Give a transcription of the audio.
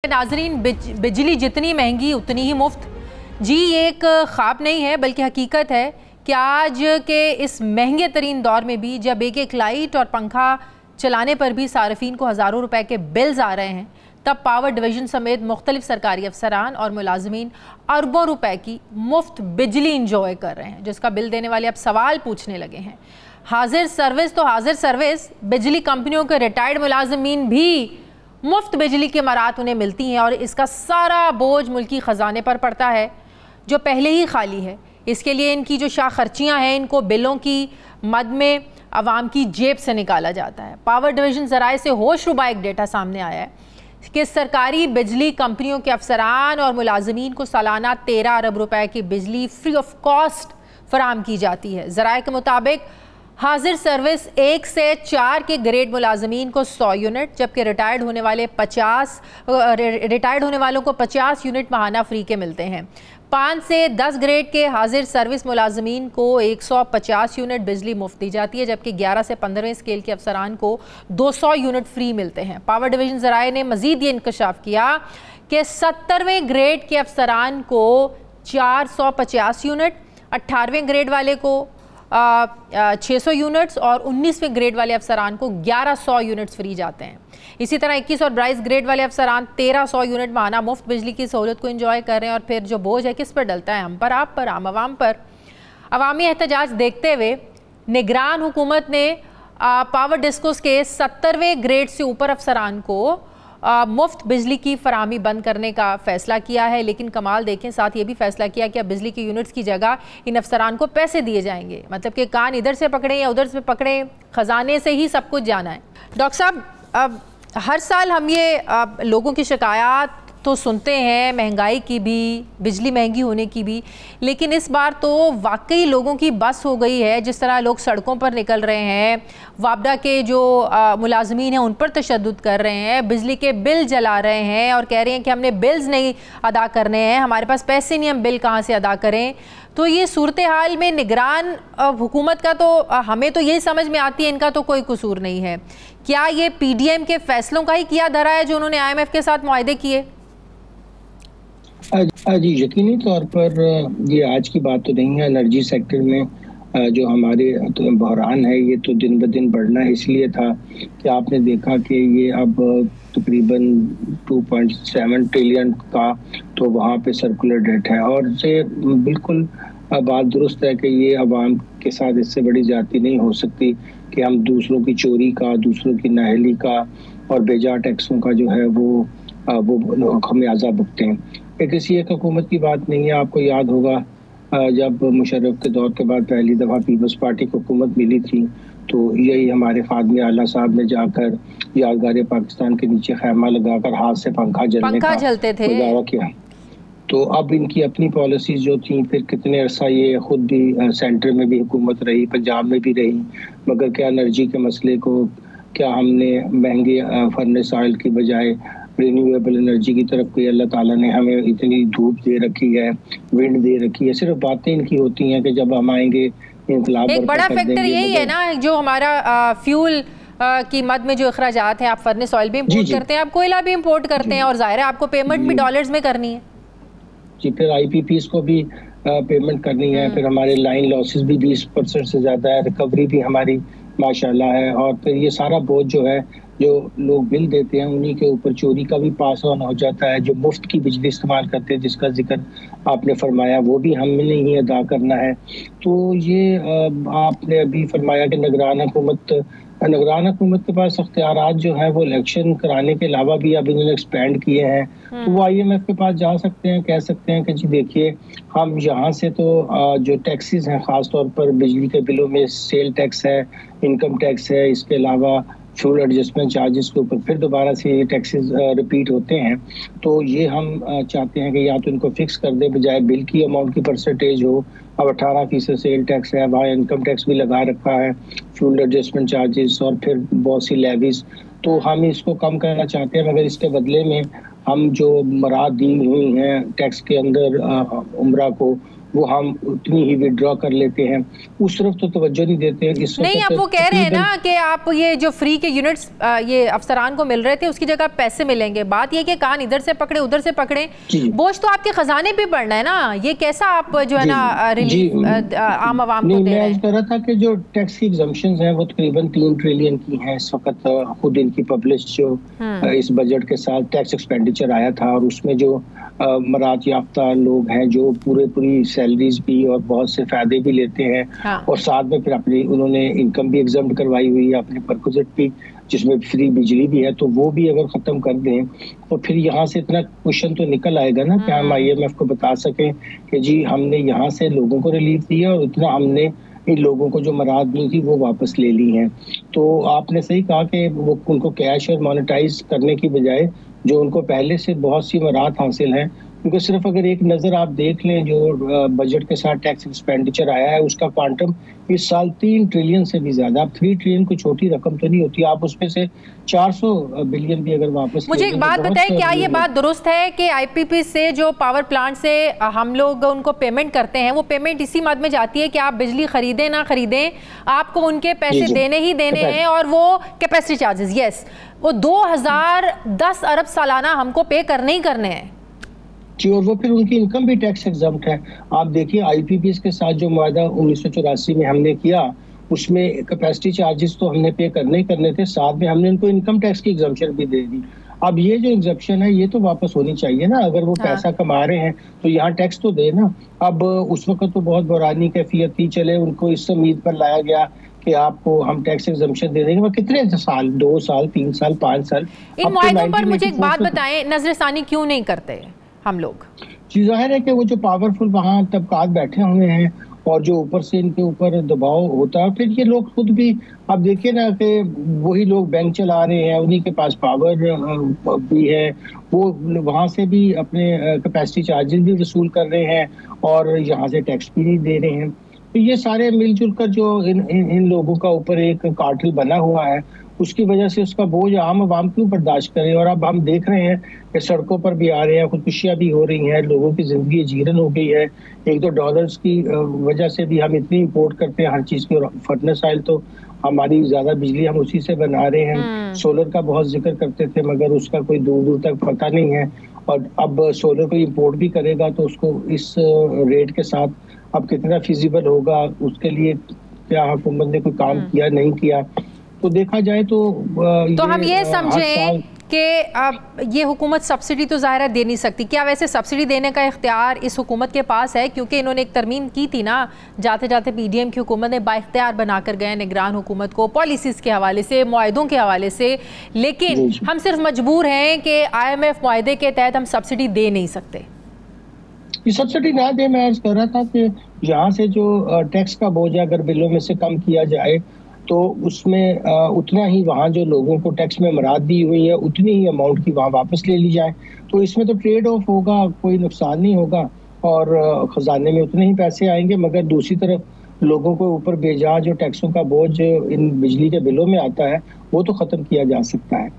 नाजरीन, बिजली जितनी महंगी उतनी ही मुफ्त। जी, ये एक ख्वाब नहीं है बल्कि हकीकत है कि आज के इस महंगे तरीन दौर में भी जब एक एक लाइट और पंखा चलाने पर भी सार्फिन को हज़ारों रुपए के बिल्स आ रहे हैं, तब पावर डिवीज़न समेत मुख्तलिफ सरकारी अफसरान और मुलाजमीन अरबों रुपए की मुफ्त बिजली इंजॉय कर रहे हैं, जिसका बिल देने वाले अब सवाल पूछने लगे हैं। हाजिर सर्विस तो हाजिर सर्विस, बिजली कंपनियों के रिटायर्ड मुलाजमीन भी मुफ्त बिजली की मरात उन्हें मिलती हैं और इसका सारा बोझ मुल्की ख़जाने पर पड़ता है जो पहले ही खाली है। इसके लिए इनकी जो शाह खर्चियाँ हैं, इनको बिलों की मद में आवाम की जेब से निकाला जाता है। पावर डिवीज़न ज़राए से होशरुबा एक डेटा सामने आया है कि सरकारी बिजली कंपनियों के अफसरान और मुलाजमीन को सालाना 13 अरब रुपए की बिजली फ्री ऑफ कॉस्ट फराम की जाती है। ज़राए के मुताबिक हाजिर सर्विस 1 से 4 के ग्रेड मुलाजमीन को 100 यूनिट, जबकि रिटायर्ड होने वालों को 50 यूनिट माहाना फ्री के मिलते हैं। 5 से 10 ग्रेड के हाजिर सर्विस मुलाजमीन को 150 यूनिट बिजली मुफ्त दी जाती है, जबकि 11 से 15वें स्केल के अफसरान को 200 यूनिट फ्री मिलते हैं। पावर डिवीज़न ज़राए ने मज़ीद ये इंकशाफ किया कि 70वें ग्रेड के अफसरान को 450 यूनिट, 18वें ग्रेड वाले को 600 यूनिट्स और 19वें ग्रेड वाले अफसरान को 1100 यूनिट्स फ्री जाते हैं। इसी तरह 21 और 22 ग्रेड वाले अफसरान 1300 यूनिट माहाना मुफ्त बिजली की सहूलत को एंजॉय कर रहे हैं। और फिर जो बोझ है किस पर डलता है? हम पर, आप पर, आम आवाम पर। अवामी एहतजाज देखते हुए निगरान हुकूमत ने पावर डिस्कोस के 70वें ग्रेड से ऊपर अफसरान को मुफ्त बिजली की फराहमी बंद करने का फ़ैसला किया है। लेकिन कमाल देखें, साथ ये भी फ़ैसला किया कि अब बिजली की यूनिट्स की जगह इन अफसरान को पैसे दिए जाएंगे। मतलब कि कान इधर से पकड़ें या उधर से पकड़ें, ख़जाने से ही सब कुछ जाना है। डॉक्टर साहब, अब हर साल हम ये लोगों की शिकायत तो सुनते हैं, महंगाई की भी, बिजली महंगी होने की भी, लेकिन इस बार तो वाकई लोगों की बस हो गई है। जिस तरह लोग सड़कों पर निकल रहे हैं, वापडा के जो मुलाजमीन हैं उन पर तशद्दुद कर रहे हैं, बिजली के बिल जला रहे हैं और कह रहे हैं कि हमने बिल्स नहीं अदा करने हैं, हमारे पास पैसे नहीं, हम बिल कहाँ से अदा करें। तो ये सूरत हाल में निगरान हुकूमत का तो हमें तो यही समझ में आती है, इनका तो कोई कसूर नहीं है। क्या ये PDM के फैसलों का ही किया धरा है जो उन्होंने IMF के साथ मुआहदे किए? जी, यकीनी तौर पर ये आज की बात तो नहीं है। एनर्जी सेक्टर में जो हमारे बहरान है ये तो दिन ब दिन बढ़ना इसलिए था कि आपने देखा कि ये अब तकरीबन 2.7 ट्रिलियन का तो वहाँ पे सर्कुलर डेट है और ये बिल्कुल बात दुरुस्त है कि ये अवाम के साथ इससे बड़ी ज्यादती नहीं हो सकती कि हम दूसरों की चोरी का, दूसरों की नाअहली का और बेजा टैक्सों का जो है वो खमियाजा भुगते हैं। ये किसी एक हुकूमत की बात नहीं है। आपको याद होगा जब मुशर्रफ के दौर के बाद पहली दफ़ा पीपल्स पार्टी को हुकूमत मिली थी तो यही हमारे खादमे आला साहब ने जाकर यादगार पाकिस्तान के नीचे खैमा लगाकर हाथ से पंखा जलते थे दावा किया। तो अब इनकी अपनी पॉलिसीज जो थी, फिर कितने अरसा ये खुद भी सेंटर में भी हुकूमत रही, पंजाब में भी रही, मगर क्या एनर्जी के मसले को क्या हमने महंगे फर्नेस ऑयल की बजाय रिन्यूएबल एनर्जी की तरफ कोई अल्लाह ताला ने हमें इतनी धूप दे रखी है, विंड दे रखी है। सिर्फ बातें इनकी होती हैं कि जब हम आएंगे इंकलाब। एक बड़ा फैक्टर यही है ना, जो हमारा फ्यूल की मद में जो अखराजात हैं, आप फर्नेस ऑयल भी इम्पोर्ट करते हैं, आप कोयला भी इम्पोर्ट करते हैं और जाहिर है आपको पेमेंट भी डॉलर्स में करनी है। जी, फिर IPPs को भी पेमेंट करनी है, फिर हमारे लाइन लॉसेस भी 20% से ज़्यादा है, रिकवरी भी हमारी माशाल्लाह है, और फिर ये सारा बोझ जो है जो लोग बिल देते हैं उन्हीं के ऊपर चोरी का भी पास ऑन हो जाता है। जो मुफ्त की बिजली इस्तेमाल करते हैं जिसका जिक्र आपने फरमाया, वो भी हमने ही अदा करना है। तो ये आपने अभी फरमाया कि निगरान हुकूमत के पास अख्तियारात जो है वो इलेक्शन कराने के अलावा भी अब इन्होंने एक्सपेंड किए हैं। तो वो IMF के पास जा सकते हैं, कह सकते हैं कि जी देखिए, हम यहाँ से तो जो टैक्सेस हैं, ख़ास तौर पर बिजली के बिलों में सेल टैक्स है, इनकम टैक्स है, इसके अलावा फ्यूल एडजस्टमेंट चार्जेस के ऊपर फिर दोबारा से ये टैक्सेस रिपीट होते हैं। तो ये हम चाहते हैं कि या तो इनको फिक्स कर दे, बजाय बिल की अमाउंट की परसेंटेज हो। अब 18% सेल टैक्स है, वहाँ इनकम टैक्स भी लगा रखा है, फ्यूल एडजस्टमेंट चार्जेस और फिर बहुत सी लेवीज। तो हम इसको कम करना चाहते हैं, मगर इसके बदले में हम जो मराद दी हुई हैं टैक्स के अंदर उम्रा को, वो हम उतनी ही विड्रॉ कर लेते हैं, उस तरफ तो तवज्जो नहीं देते हैं। इस नहीं, आप वो कह रहे हैं ना कि आप ये जो फ्री के यूनिट्स ये अफसरान को मिल रहे थे उसकी जगह पैसे मिलेंगे। बात ये कि कान इधर से पकड़े उधर से पकड़े, बोझ तो आपके खजाने पे पड़ना है ना। ये कैसा आप जो है ना रिलीफ आम आवाम को दे रहे हैं? मैं कह रहा था कि जो टैक्स की एग्जम्पशंस हैं वो तकरीबन 3 ट्रिलियन की हैं इस वक्त। खुद इनकी पब्लिश जो इस बजट के साथ टैक्स एक्सपेंडिचर आया था, और उसमें जो मरात याफ्ता लोग हैं जो पूरी सैलरीज भी और बहुत से फायदे भी लेते हैं, और साथ में फिर अपनी उन्होंने इनकम भी एग्जम्प्ट करवाई हुई है, अपनी परकुजट भी जिसमें फ्री बिजली भी है, तो वो भी अगर खत्म कर दें तो फिर यहाँ से इतना क्वेश्चन तो निकल आएगा ना कि हम IMF को बता सकें कि जी हमने यहाँ से लोगों को रिलीफ दिया और इतना हमने इन लोगों को जो मराद दी थी वो वापस ले ली हैं। तो आपने सही कहा कि वो उनको कैश और मोनेटाइज करने की बजाय जो उनको पहले से बहुत सी मराद हासिल हैं, क्योंकि सिर्फ अगर एक नज़र आप देख लें जो बजट के साथ टैक्स एक्सपेंडिचर आया है उसका क्वांटम इस साल 3 ट्रिलियन से भी ज्यादा। अब 3 ट्रिलियन कोई छोटी रकम तो नहीं होती, आप उसमें से 400 बिलियन भी अगर वापस। मुझे एक बात बताएं, क्या ये बात दुरुस्त है कि IPP से जो पावर प्लांट से हम लोग उनको पेमेंट करते हैं वो पेमेंट इसी मद में जाती है कि आप बिजली खरीदें ना खरीदें आपको उनके पैसे देने ही देने हैं, और वो कैपेसिटी चार्जेस यस वो 2010 अरब सालाना हमको पे करने ही करने हैं जी, और वो फिर उनकी इनकम भी टैक्स एग्जम्प्ट है। आप देखिए IPPs के साथ जो मुआहदा 1984 में हमने किया उसमें कैपेसिटी चार्जेस तो हमने पे करने ही करने थे, साथ में हमने उनको इनकम टैक्स की एग्जम्पशन भी दे दी। अब ये जो एग्जम्पशन है ये तो वापस होनी चाहिए ना, अगर वो पैसा कमा रहे हैं तो यहाँ टैक्स तो दे ना। अब उस वक्त तो बहुत बुरानी कैफियत थी, चले उनको इस उम्मीद पर लाया गया कि आपको हम टैक्स एग्जम्पशन दे देंगे। वो कितने साल, 2 साल 3 साल 5 साल। इन मुआहदों पर मुझे एक बात बताएं, नजरसानी क्यों नहीं करते हम लोग? जी, जाहिर है कि वो जो पावरफुल वहाँ तबकात बैठे हुए हैं और जो ऊपर से इनके ऊपर दबाव होता है, फिर ये लोग खुद भी आप देखिए ना कि वही लोग बैंक चला रहे हैं, उन्हीं के पास पावर भी है, वो वहाँ से भी अपने कैपेसिटी चार्जेस भी वसूल कर रहे हैं और यहाँ से टैक्स भी नहीं दे रहे हैं। तो ये सारे मिलजुल कर जो इन लोगों का ऊपर एक कार्टेल बना हुआ है, उसकी वजह से उसका बोझ आम आवाम क्यों बर्दाश्त करें। और अब हम देख रहे हैं कि सड़कों पर भी आ रहे हैं, खुदकुशियां भी हो रही हैं, लोगों की जिंदगी जीरन हो गई है। एक तो डॉलर्स की वजह से भी हम इतनी इंपोर्ट करते हैं हर चीज की, फर्नेस ऑयल तो हमारी ज्यादा बिजली हम उसी से बना रहे हैं। सोलर का बहुत जिक्र करते थे मगर उसका कोई दूर दूर तक पता नहीं है, और अब सोलर को इंपोर्ट भी करेगा तो उसको इस रेट के साथ अब कितना फिजिबल होगा, उसके लिए क्या हुकूमत ने कोई काम किया नहीं किया। तो देखा जाए तो हम ये समझें कि अब ये हुकूमत सब्सिडी तो ज़ाहिर दे नहीं सकती। क्या वैसे सब्सिडी देने का इख्तियार इस हुकूमत के पास है? क्योंकि इन्होंने एक तरमीम की थी ना, जाते जाते PDM की हुकूमत ने बाइख्तियार बनाकर गए निगरान हुकूमत को पॉलिसीज़ के हवाले से, मुआहदों के हवाले से, लेकिन हम सिर्फ मजबूर हैं कि IMF मुआहदे के तहत हम सब्सिडी दे नहीं सकते। ये सब्सिडी ना दे, मैं कह रहा था कि यहाँ से जो टैक्स का बोझ अगर बिलों में से कम किया जाए तो उसमें उतना ही वहाँ जो लोगों को टैक्स में मराद दी हुई है उतनी ही अमाउंट की वहाँ वापस ले ली जाए, तो इसमें तो ट्रेड ऑफ होगा, कोई नुकसान नहीं होगा और खजाने में उतने ही पैसे आएंगे। मगर दूसरी तरफ लोगों को ऊपर बेजा जो टैक्सों का बोझ इन बिजली के बिलों में आता है वो तो ख़त्म किया जा सकता है।